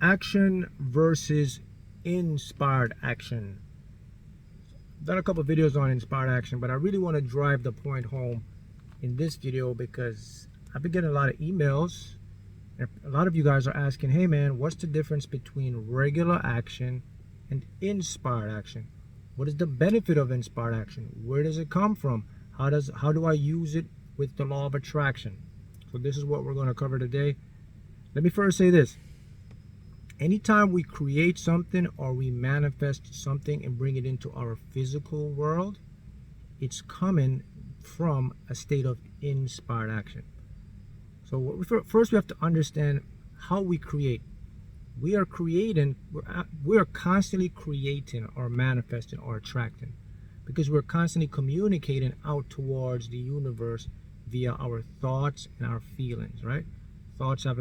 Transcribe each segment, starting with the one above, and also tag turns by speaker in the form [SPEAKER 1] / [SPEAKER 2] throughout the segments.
[SPEAKER 1] Action versus inspired action. I've done a couple videos on inspired action, but I really want to drive the point home in this video because I've been getting a lot of emails and a lot of you guys are asking, hey man, what's the difference between regular action and inspired action? What is the benefit of inspired action? Where does it come from? How do I use it with the law of attraction? So this is what we're going to cover today. Let me first say this. Anytime we create something or we manifest something and bring it into our physical world, it's coming from a state of inspired action. So first we have to understand how we create. We are constantly creating or manifesting or attracting because we're constantly communicating out towards the universe via our thoughts and our feelings, right? Thoughts have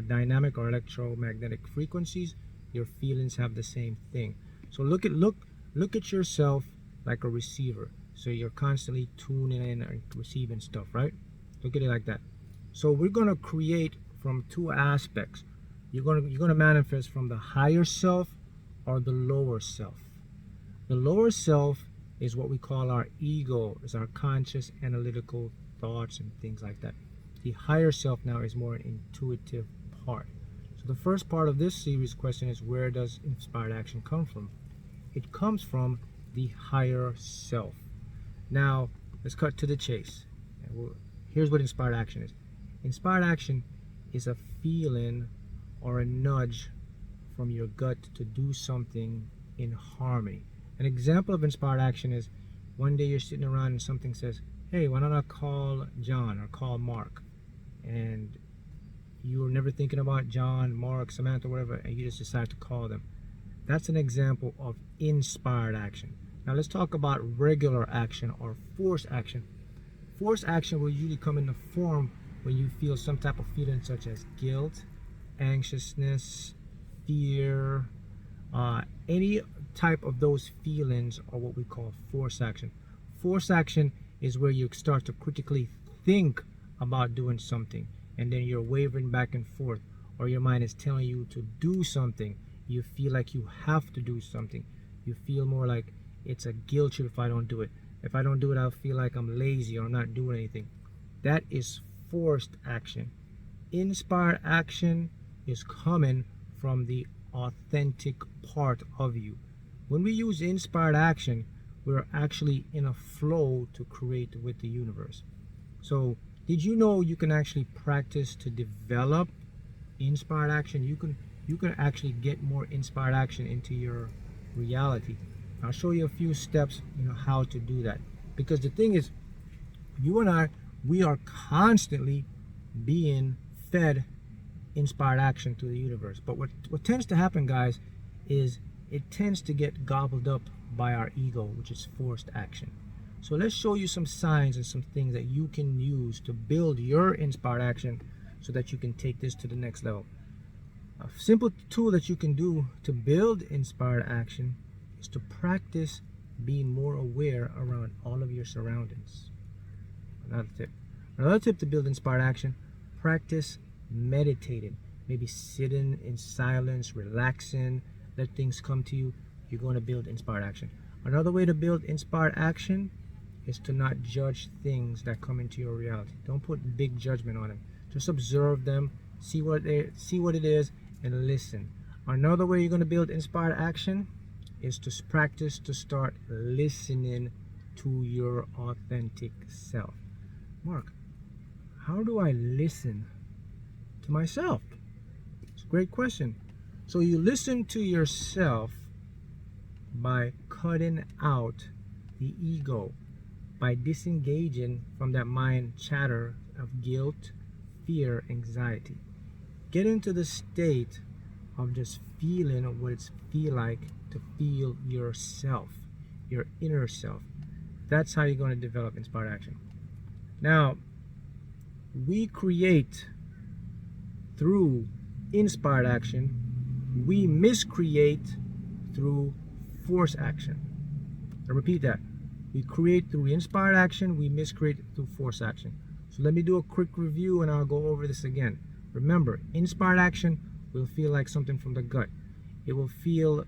[SPEAKER 1] dynamic or electromagnetic frequencies. Your feelings have the same thing. So look at yourself like a receiver. So you're constantly tuning in and receiving stuff, right? Look at it like that. So we're gonna create from two aspects. You're gonna manifest from the higher self or the lower self. The lower self is what we call our ego, is our conscious analytical thoughts and things like that. The higher self now is more an intuitive part. So the first part of this series question is, where does inspired action come from? It comes from the higher self. Now let's cut to the chase. Here's what inspired action is. Inspired action is a feeling or a nudge from your gut to do something in harmony. An example of inspired action is one day you're sitting around and something says, hey, why don't I call John or call Mark? And you were never thinking about John, Mark, Samantha, whatever, and you just decide to call them. That's an example of inspired action. Now let's talk about regular action or forced action. Forced action will usually come in the form when you feel some type of feeling such as guilt, anxiousness, fear, any type of those feelings are what we call forced action. Forced action is where you start to critically think about doing something and then you're wavering back and forth, or your mind is telling you to do something. You feel like you have to do something. You feel more like it's a guilt trip if I don't do it. If I don't do it, I'll feel like I'm lazy or I'm not doing anything. That is forced action. Inspired action is coming from the authentic part of you. When we use inspired action, we're actually in a flow to create with the universe. So did you know you can actually practice to develop inspired action? You can actually get more inspired action into your reality. I'll show you a few steps, how to do that. Because the thing is, you and I, we are constantly being fed inspired action through the universe. But what tends to happen, guys, is it tends to get gobbled up by our ego, which is forced action. So let's show you some signs and some things that you can use to build your inspired action so that you can take this to the next level. A simple tool that you can do to build inspired action is to practice being more aware around all of your surroundings. Another tip to build inspired action, practice meditating. Maybe sitting in silence, relaxing, let things come to you. You're going to build inspired action. Another way to build inspired action is to not judge things that come into your reality. Don't put big judgment on them. Just observe them, see what it is, and listen. Another way you're going to build inspired action is to practice to start listening to your authentic self. Mark, how do I listen to myself? It's a great question. So you listen to yourself by cutting out the ego, by disengaging from that mind chatter of guilt, fear, anxiety. Get into the state of just feeling what it feels like to feel yourself, your inner self. That's how you're going to develop inspired action. Now, we create through inspired action. We miscreate through forced action. I repeat that. We create through inspired action. We miscreate through forced action. So let me do a quick review and I'll go over this again. Remember, inspired action will feel like something from the gut. It won't feel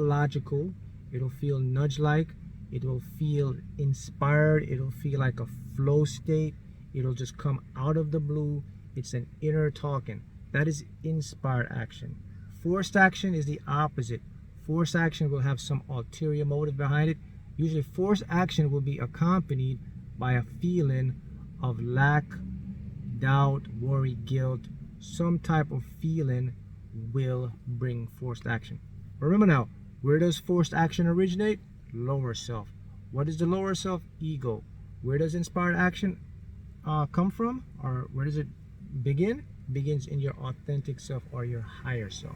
[SPEAKER 1] logical. It'll feel nudge-like. It will feel inspired. It'll feel like a flow state. It'll just come out of the blue. It's an inner talking. That is inspired action. Forced action is the opposite. Forced action will have some ulterior motive behind it. Usually forced action will be accompanied by a feeling of lack, doubt, worry, guilt. Some type of feeling will bring forced action. Remember now, where does forced action originate? Lower self. What is the lower self? Ego. Where does inspired action come from? Or where does it begin? It begins in your authentic self or your higher self.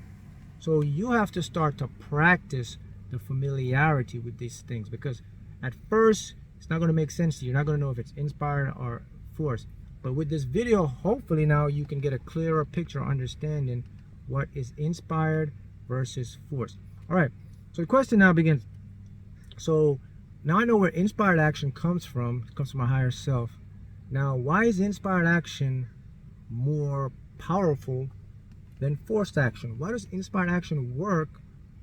[SPEAKER 1] So you have to start to practice the familiarity with these things, because at first it's not going to make sense to you. You're not going to know if it's inspired or forced. But with this video, hopefully now you can get a clearer picture, understanding what is inspired versus forced. All right, so the question now begins. So now I know where inspired action comes from. It comes from my higher self. Now, why is inspired action more powerful than forced action? Why does inspired action work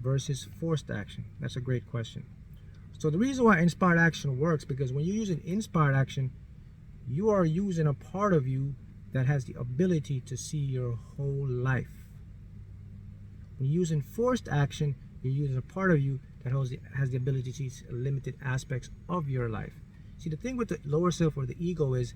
[SPEAKER 1] versus forced action? That's a great question. So the reason why inspired action works, because when you use an inspired action, you are using a part of you that has the ability to see your whole life. When you're using forced action, you're using a part of you that has the ability to see limited aspects of your life. See, the thing with the lower self or the ego is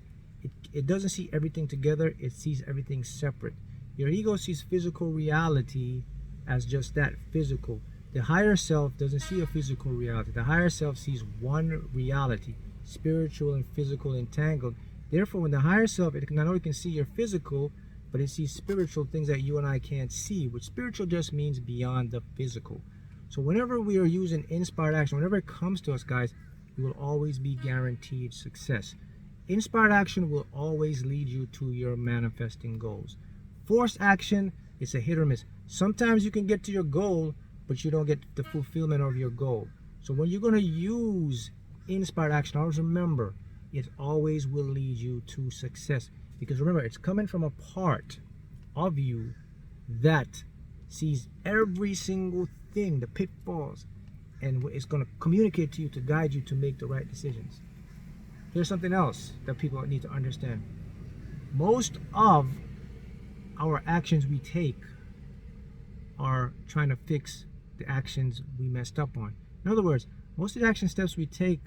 [SPEAKER 1] it doesn't see everything together. It sees everything separate. Your ego sees physical reality as just that, physical. The higher self doesn't see a physical reality. The higher self sees one reality, spiritual and physical entangled. Therefore, when the higher self, it not only can see your physical, but it sees spiritual things that you and I can't see, which spiritual just means beyond the physical. So whenever we are using inspired action, whenever it comes to us, guys, you will always be guaranteed success. Inspired action will always lead you to your manifesting goals. Forced action is a hit or miss. Sometimes you can get to your goal, but you don't get the fulfillment of your goal. So when you're going to use inspired action, always remember, it always will lead you to success. Because remember, it's coming from a part of you that sees every single thing, the pitfalls, and it's going to communicate to you to guide you to make the right decisions. Here's something else that people need to understand. Most of our actions we take are trying to fix the actions we messed up on. In other words, most of the action steps we take,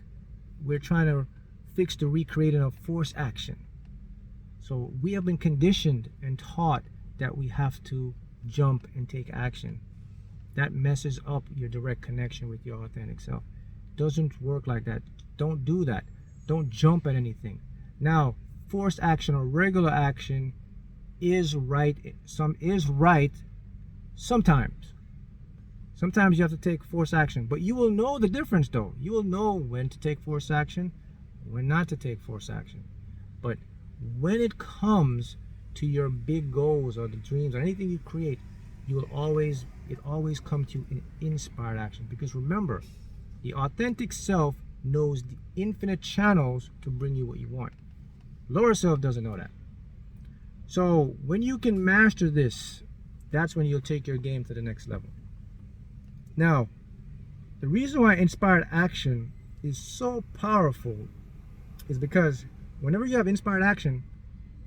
[SPEAKER 1] we're trying to fix the recreating of forced action. So we have been conditioned and taught that we have to jump and take action. That messes up your direct connection with your authentic self. Doesn't work like that. Don't do that. Don't jump at anything. Now, forced action or regular action is right. Sometimes. Sometimes you have to take forced action, but you will know the difference though. You will know when to take forced action, when not to take forced action. But when it comes to your big goals or the dreams or anything you create, it always comes to you in inspired action. Because remember, the authentic self knows the infinite channels to bring you what you want. Lower self doesn't know that. So when you can master this, that's when you'll take your game to the next level. Now, the reason why inspired action is so powerful is because whenever you have inspired action,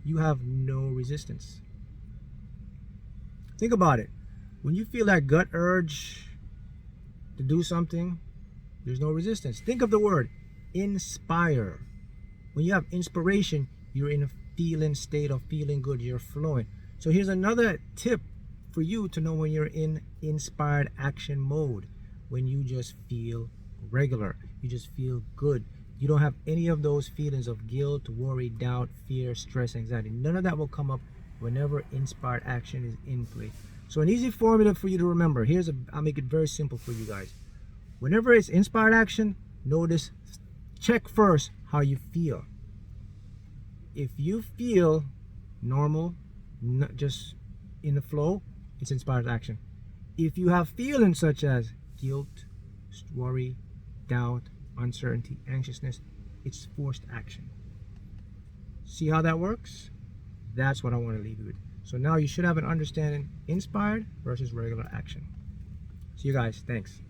[SPEAKER 1] you have no resistance. Think about it. When you feel that gut urge to do something, there's no resistance. Think of the word inspire. When you have inspiration, you're in a feeling state of feeling good. You're flowing. So here's another tip for you to know when you're in inspired action mode. When you just feel regular. You just feel good. You don't have any of those feelings of guilt, worry, doubt, fear, stress, anxiety. None of that will come up whenever inspired action is in play. So an easy formula for you to remember. I'll make it very simple for you guys. Whenever it's inspired action, notice, check first how you feel. If you feel normal, not just in the flow, it's inspired action. If you have feelings such as guilt, worry, doubt, uncertainty, anxiousness, it's forced action. See how that works? That's what I want to leave you with. So now you should have an understanding, inspired versus regular action. See you guys. Thanks.